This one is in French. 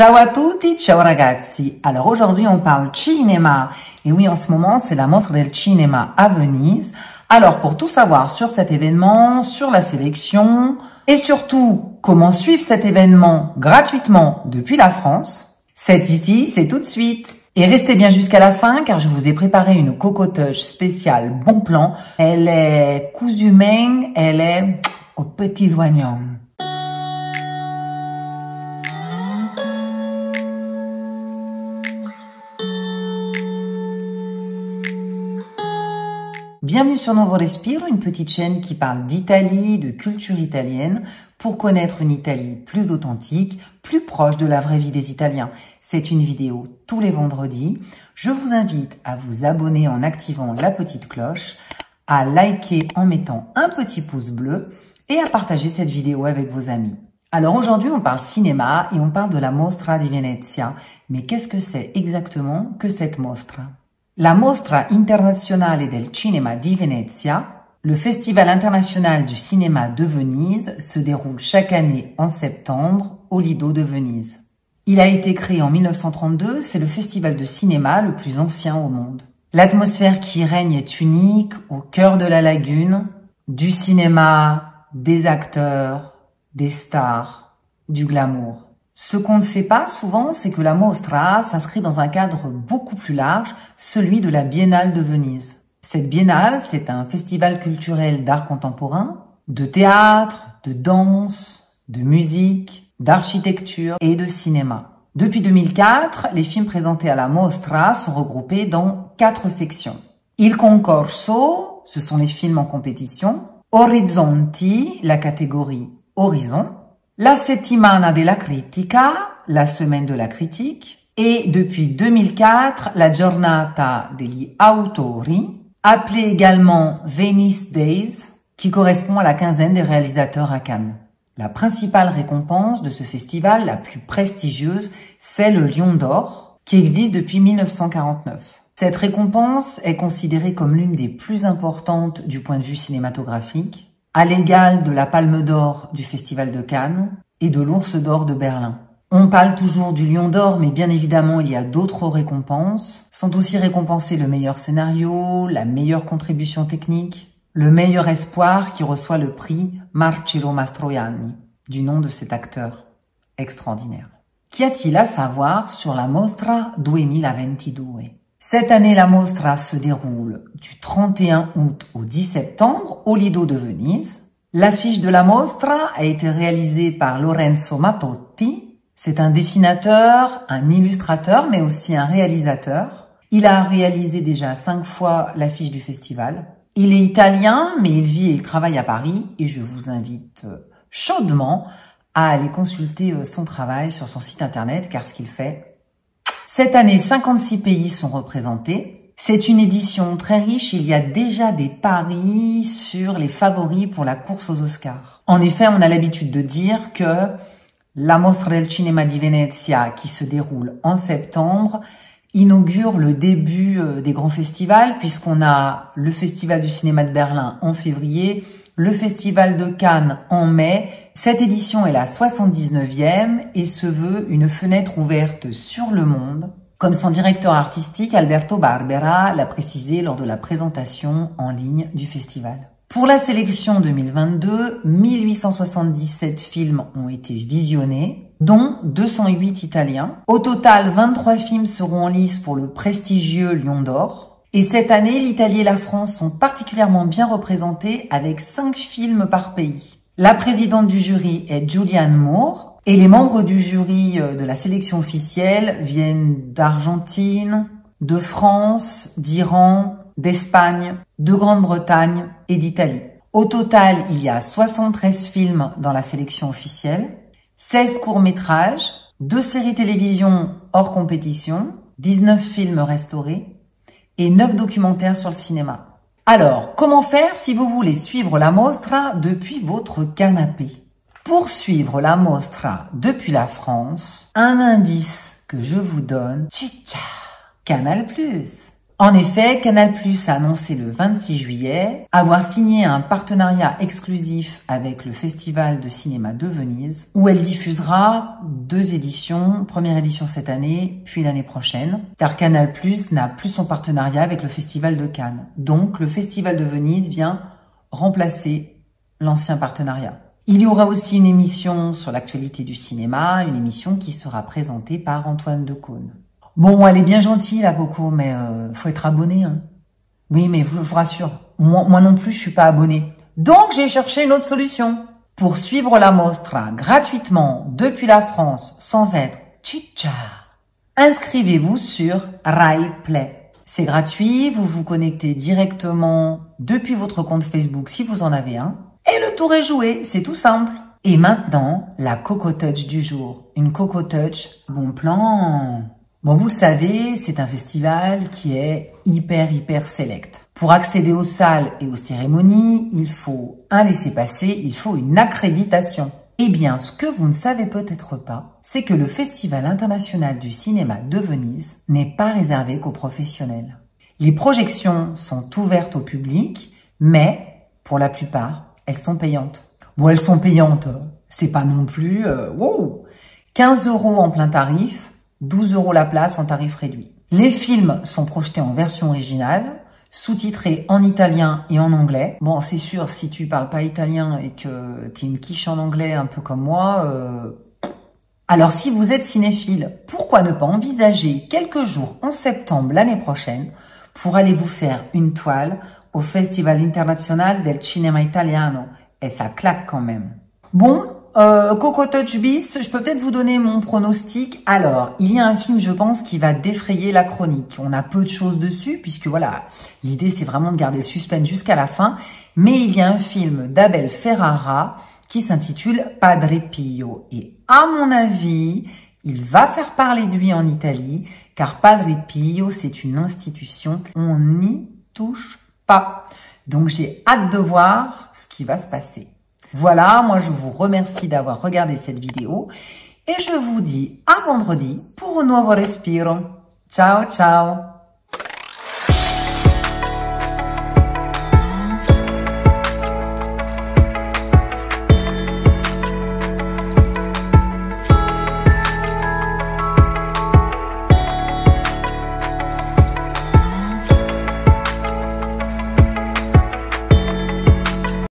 Ciao à tutti, ciao ragazzi. Alors aujourd'hui on parle cinéma. Et oui, en ce moment c'est la Mostra del Cinema à Venise. Alors pour tout savoir sur cet événement, sur la sélection et surtout comment suivre cet événement gratuitement depuis la France, c'est ici, c'est tout de suite. Et restez bien jusqu'à la fin car je vous ai préparé une cocotuche spéciale bon plan. Elle est cousu main, elle est aux petits oignons. Bienvenue sur Nuovo Respiro, une petite chaîne qui parle d'Italie, de culture italienne, pour connaître une Italie plus authentique, plus proche de la vraie vie des Italiens. C'est une vidéo tous les vendredis. Je vous invite à vous abonner en activant la petite cloche, à liker en mettant un petit pouce bleu et à partager cette vidéo avec vos amis. Alors aujourd'hui, on parle cinéma et on parle de la Mostra di Venezia. Mais qu'est-ce que c'est exactement que cette mostra? La Mostra Internazionale del Cinema di Venezia, le Festival international du cinéma de Venise, se déroule chaque année en septembre au Lido de Venise. Il a été créé en 1932, c'est le festival de cinéma le plus ancien au monde. L'atmosphère qui y règne est unique, au cœur de la lagune, du cinéma, des acteurs, des stars, du glamour. Ce qu'on ne sait pas souvent, c'est que la Mostra s'inscrit dans un cadre beaucoup plus large, celui de la Biennale de Venise. Cette biennale, c'est un festival culturel d'art contemporain, de théâtre, de danse, de musique, d'architecture et de cinéma. Depuis 2004, les films présentés à la Mostra sont regroupés dans 4 sections. Il Concorso, ce sont les films en compétition. Orizzonti, la catégorie Horizon. La Settimana della Critica, la semaine de la critique, et depuis 2004, la Giornata degli Autori, appelée également Venice Days, qui correspond à la quinzaine des réalisateurs à Cannes. La principale récompense de ce festival, la plus prestigieuse, c'est le Lion d'Or, qui existe depuis 1949. Cette récompense est considérée comme l'une des plus importantes du point de vue cinématographique, à l'égal de la Palme d'Or du Festival de Cannes et de l'Ours d'Or de Berlin. On parle toujours du Lion d'Or, mais bien évidemment, il y a d'autres récompenses. Sont aussi récompensés le meilleur scénario, la meilleure contribution technique, le meilleur espoir qui reçoit le prix Marcello Mastroianni, du nom de cet acteur extraordinaire. Qu'y a-t-il à savoir sur la Mostra 2022? Cette année, la Mostra se déroule du 31 août au 10 septembre au Lido de Venise. L'affiche de la Mostra a été réalisée par Lorenzo Mattotti. C'est un dessinateur, un illustrateur, mais aussi un réalisateur. Il a réalisé déjà 5 fois l'affiche du festival. Il est italien, mais il vit et il travaille à Paris et je vous invite chaudement à aller consulter son travail sur son site internet car ce qu'il fait, cette année, 56 pays sont représentés. C'est une édition très riche. Il y a déjà des paris sur les favoris pour la course aux Oscars. En effet, on a l'habitude de dire que la Mostra del Cinema di Venezia, qui se déroule en septembre, inaugure le début des grands festivals, puisqu'on a le Festival du cinéma de Berlin en février, le Festival de Cannes en mai. Cette édition est la 79e et se veut une fenêtre ouverte sur le monde, comme son directeur artistique Alberto Barbera l'a précisé lors de la présentation en ligne du festival. Pour la sélection 2022, 1877 films ont été visionnés, dont 208 italiens. Au total, 23 films seront en lice pour le prestigieux Lion d'Or. Et cette année, l'Italie et la France sont particulièrement bien représentés avec 5 films par pays. La présidente du jury est Julianne Moore et les membres du jury de la sélection officielle viennent d'Argentine, de France, d'Iran, d'Espagne, de Grande-Bretagne et d'Italie. Au total, il y a 73 films dans la sélection officielle, 16 courts-métrages, 2 séries télévision hors compétition, 19 films restaurés et 9 documentaires sur le cinéma. Alors, comment faire si vous voulez suivre la Mostra depuis votre canapé? Pour suivre la Mostra depuis la France, un indice que je vous donne, Ciccia, Canal+. En effet, Canal+ a annoncé le 26 juillet avoir signé un partenariat exclusif avec le Festival de cinéma de Venise, où elle diffusera 2 éditions, première édition cette année, puis l'année prochaine, car Canal+ n'a plus son partenariat avec le Festival de Cannes. Donc, le Festival de Venise vient remplacer l'ancien partenariat. Il y aura aussi une émission sur l'actualité du cinéma, une émission qui sera présentée par Antoine Decaune. Bon, elle est bien gentille, la Coco, mais faut être abonné. Hein. Oui, mais je vous rassure, moi non plus, je suis pas abonné. Donc, j'ai cherché une autre solution. Pour suivre la mostra gratuitement depuis la France, sans être chicha, inscrivez-vous sur Rai Play. C'est gratuit, vous vous connectez directement depuis votre compte Facebook si vous en avez un. Et le tour est joué, c'est tout simple. Et maintenant, la Coco Touch du jour. Une Coco Touch, bon plan. Bon, vous le savez, c'est un festival qui est hyper select. Pour accéder aux salles et aux cérémonies, il faut un laissez-passer, il faut une accréditation. Eh bien, ce que vous ne savez peut-être pas, c'est que le Festival international du cinéma de Venise n'est pas réservé qu'aux professionnels. Les projections sont ouvertes au public, mais pour la plupart, elles sont payantes. Bon, elles sont payantes, c'est pas non plus... wow, 15 € en plein tarif, 12 € la place en tarif réduit. Les films sont projetés en version originale, sous-titrés en italien et en anglais. Bon, c'est sûr, si tu parles pas italien et que t'es une quiche en anglais un peu comme moi... Alors, si vous êtes cinéphile, pourquoi ne pas envisager quelques jours en septembre l'année prochaine pour aller vous faire une toile au Festival International del Cinema Italiano. Et ça claque quand même. Bon, Coco Touch bis, je peux peut-être vous donner mon pronostic. Alors, il y a un film, je pense, qui va défrayer la chronique. On a peu de choses dessus, puisque voilà, l'idée c'est vraiment de garder le suspense jusqu'à la fin. Mais il y a un film d'Abel Ferrara qui s'intitule Padre Pio. Et à mon avis, il va faire parler de lui en Italie, car Padre Pio, c'est une institution qu'on n'y touche pas. Donc, j'ai hâte de voir ce qui va se passer. Voilà, moi je vous remercie d'avoir regardé cette vidéo et je vous dis à vendredi pour un nuovo respiro. Ciao, ciao!